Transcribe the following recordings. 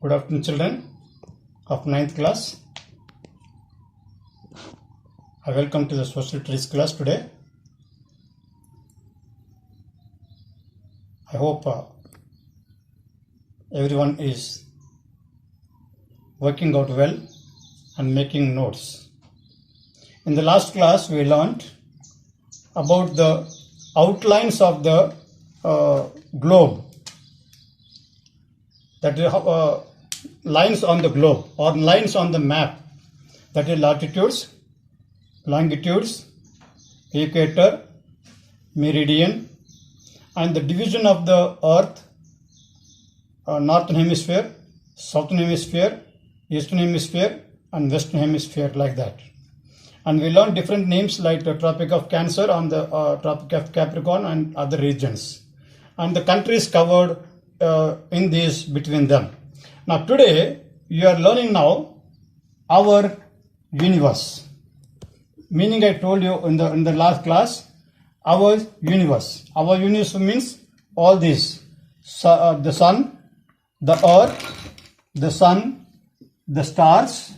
Good afternoon, children of 9th class. I welcome to the social studies class today. I hope everyone is working out well and making notes. In the last class, we learned about the outlines of the globe, that is lines on the globe or lines on the map, that is latitudes, longitudes, equator, meridian, and the division of the earth, northern hemisphere, southern hemisphere, eastern hemisphere, and western hemisphere, like that. And we learned different names like the Tropic of Cancer and the Tropic of Capricorn and other regions, and the countries covered in these between them. Now today you are learning now our universe. Meaning, I told you in the last class, our universe. Our universe means all these: the sun, the earth, the sun, the stars,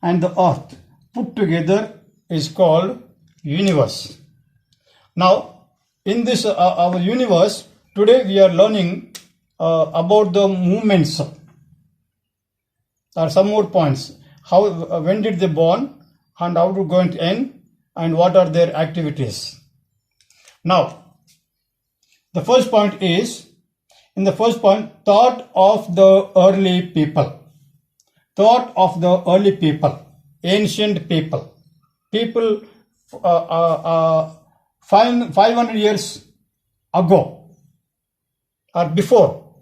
and the earth put together is called universe. Now, in this our universe, today we are learning about the movements. There are some more points. How, when did they born, and how to going to end, and what are their activities. Now, the first point is, in the first point, thought of the early people. Thought of the early people, ancient people. People 500 years ago or before.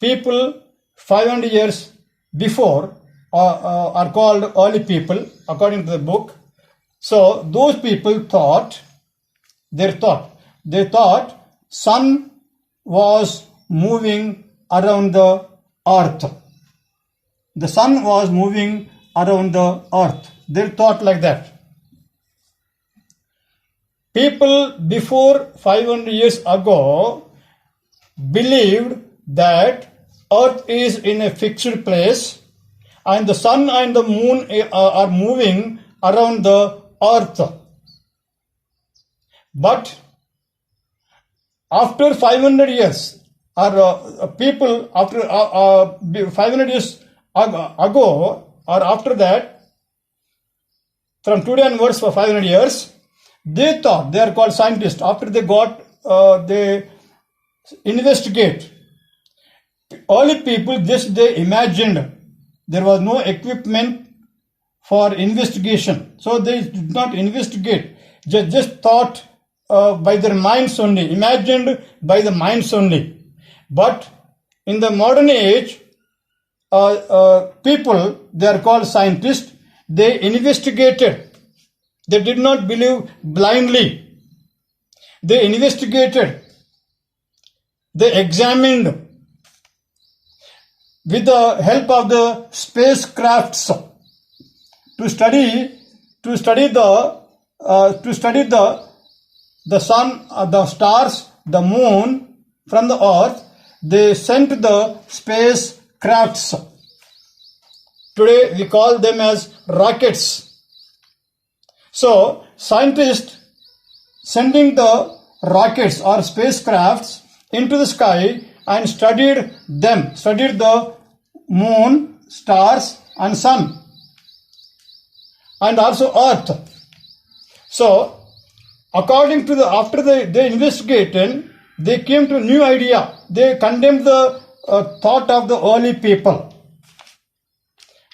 People 500 years before are called early people according to the book. So those people thought sun was moving around the earth. The sun was moving around the earth. They thought like that. People before 500 years ago believed that earth is in a fixed place and the sun and the moon are moving around the earth. But after 500 years, or people after 500 years ago, or after that, from today onwards for 500 years, they thought, they are called scientists, after they got, they investigate. Early people, just they imagined. There was no equipment for investigation. So they did not investigate. Just thought by their minds only, imagined by the minds only. But in the modern age, people, they are called scientists, they investigated. They did not believe blindly. They investigated. They examined with the help of the spacecrafts to study the sun, the stars, the moon from the earth. They sent the spacecrafts. Today we call them as rockets. So scientists sending the rockets or spacecrafts into the sky and studied them, studied the moon, stars and sun, and also earth. So according to after they investigated, they came to a new idea. They condemned the thought of the early people.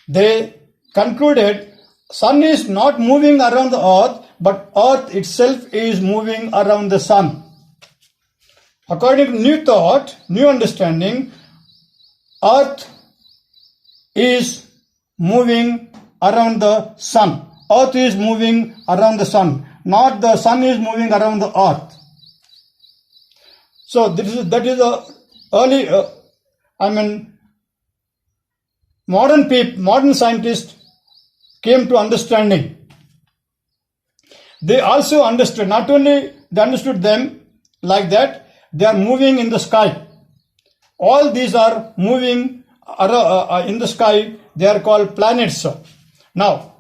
They concluded sun is not moving around the earth, but earth itself is moving around the sun. According to new thought, new understanding, earth is moving around the sun. Earth is moving around the sun, not the sun is moving around the earth. So that is the early, modern scientists came to understanding. They also understood, not only they understood them like that, they are moving in the sky. All these are moving in the sky, they are called planets. Now,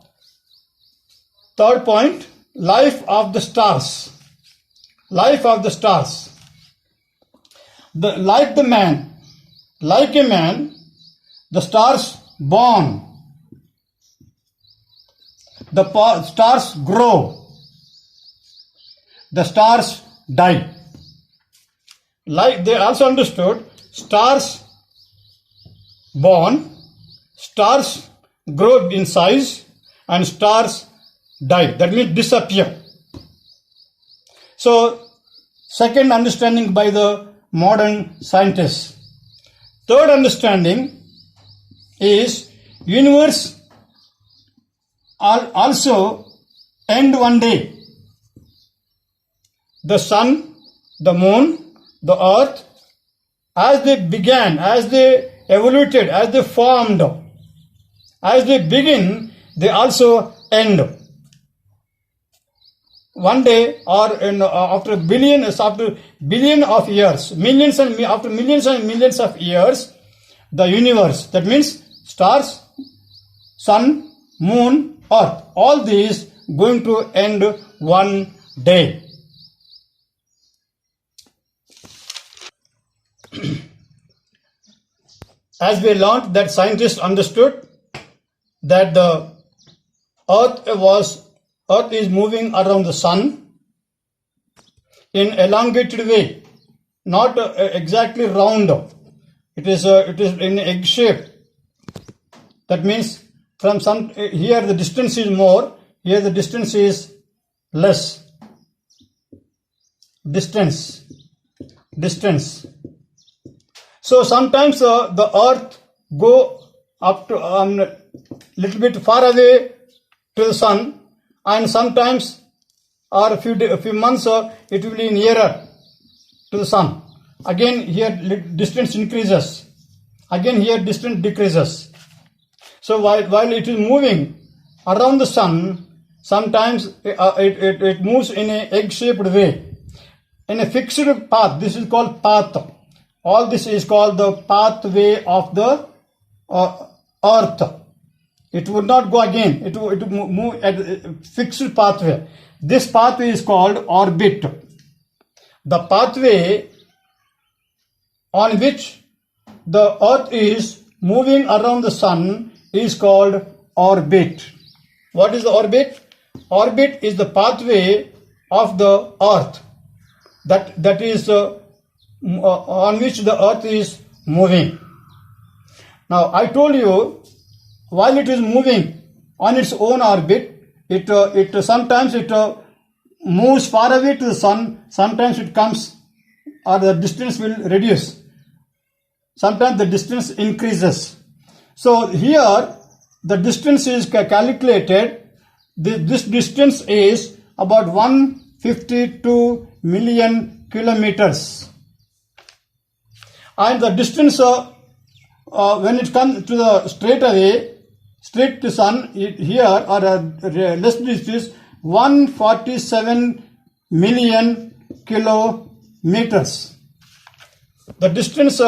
third point, life of the stars. Life of the stars. Like a man, the stars born, the stars grow, the stars die. Like they also understood, stars born, stars grow in size, and stars die. That means disappear. So, second understanding by the modern scientists. Third understanding is universe also end one day. The sun, the moon, the earth, as they began, as they evolved, as they formed, as they begin, they also end. One day, or after billion of years, after millions and millions of years, the universe, that means stars, sun, moon, earth, all these going to end one day. As we learned that scientists understood that the earth is moving around the sun in elongated way, not exactly round. It is in egg shape. That means from sun, here the distance is more, here the distance is less. Distance. So sometimes the earth go up to little bit far away to the sun, and sometimes or a few months it will be nearer to the sun. Again here distance increases. Again here distance decreases. So while it is moving around the sun, sometimes it moves in an egg-shaped way, in a fixed path. This is called path. All this is called the pathway of the earth. It would not go again. It would move at a fixed pathway. This pathway is called orbit. The pathway on which the earth is moving around the sun is called orbit. What is the orbit? Orbit is the pathway of the earth that is on which the earth is moving. Now I told you, while it is moving on its own orbit, it sometimes moves far away to the sun, sometimes it comes, or the distance will reduce, sometimes the distance increases. So here the distance is calculated. This distance is about 152 million kilometers, and the distance when it comes to the straight to sun, here or less distance 147 million kilometers. The distance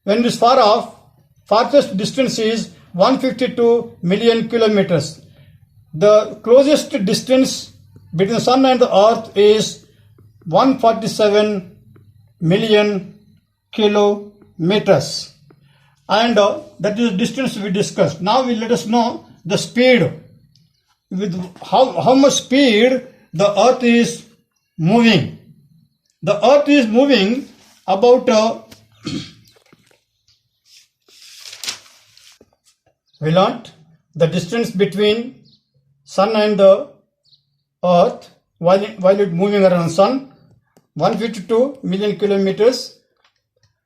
when it is far off, farthest distance is 152 million kilometers. The closest distance between the sun and the earth is 147 million kilometers. And that is the distance we discussed. Now let us know the speed, with how much speed the earth is moving. The earth is moving about we learnt the distance between sun and the earth while it moving around sun, 152 million kilometers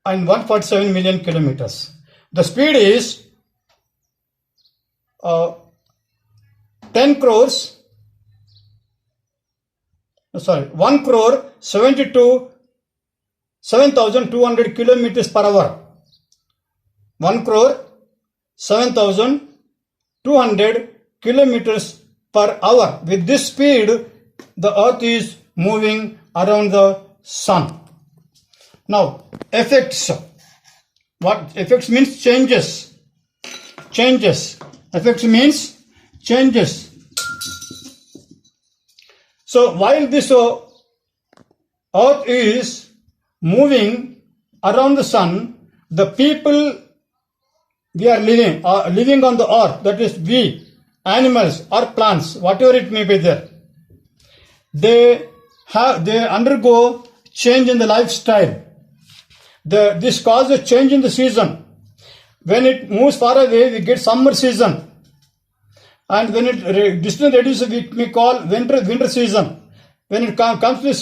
and 147 million kilometers. The speed is 1 crore 7,200 kilometers per hour. 1 crore 7,200 kilometers per hour. With this speed, the earth is moving around the sun. Now, effects. What effects means? Changes. Changes. Effects means changes. So while this earth is moving around the sun, the people we are living on the earth, that is we, animals or plants, whatever it may be there, they undergo change in the lifestyle. This causes a change in the season. When it moves far away, we get summer season. And when it distance reduces, we may call winter season. When it comes to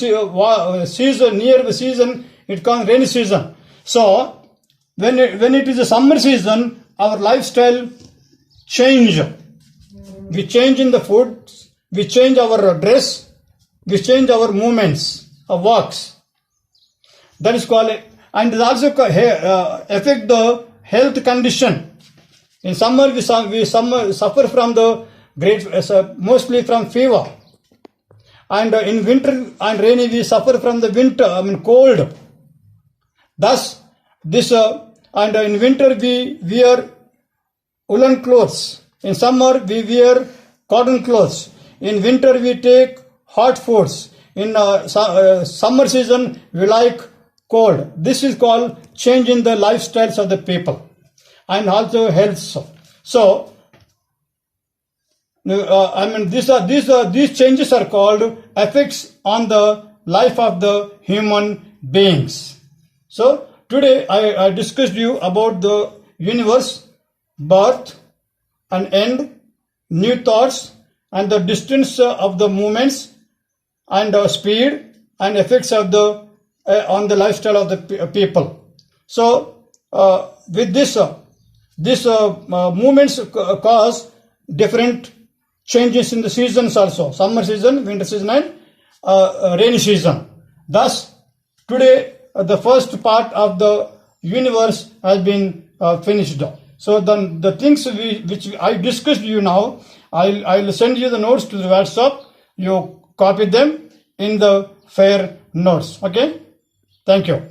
season, near the season, it comes rainy season. So when it is a summer season, our lifestyle change. We change in the food, we change our dress, we change our movements, our walks. That is called, and it also affect the health condition. In summer, we suffer from the mostly from fever. And in winter and rainy, we suffer from the cold. Thus, and in winter we wear woolen clothes. In summer we wear cotton clothes. In winter we take hot foods. In summer season we like cold. This is called change in the lifestyles of the people and also health. So these changes are called effects on the life of the human beings. So today I discussed you about the universe, birth and end, new thoughts and the distance of the movements and speed and effects of the on the lifestyle of the people. So with this movements cause different changes in the seasons also, summer season, winter season and rainy season. Thus today the first part of the universe has been finished. So the things which I discussed you now, I'll send you the notes to the WhatsApp. You copy them in the fair notes. Okay. Thank you.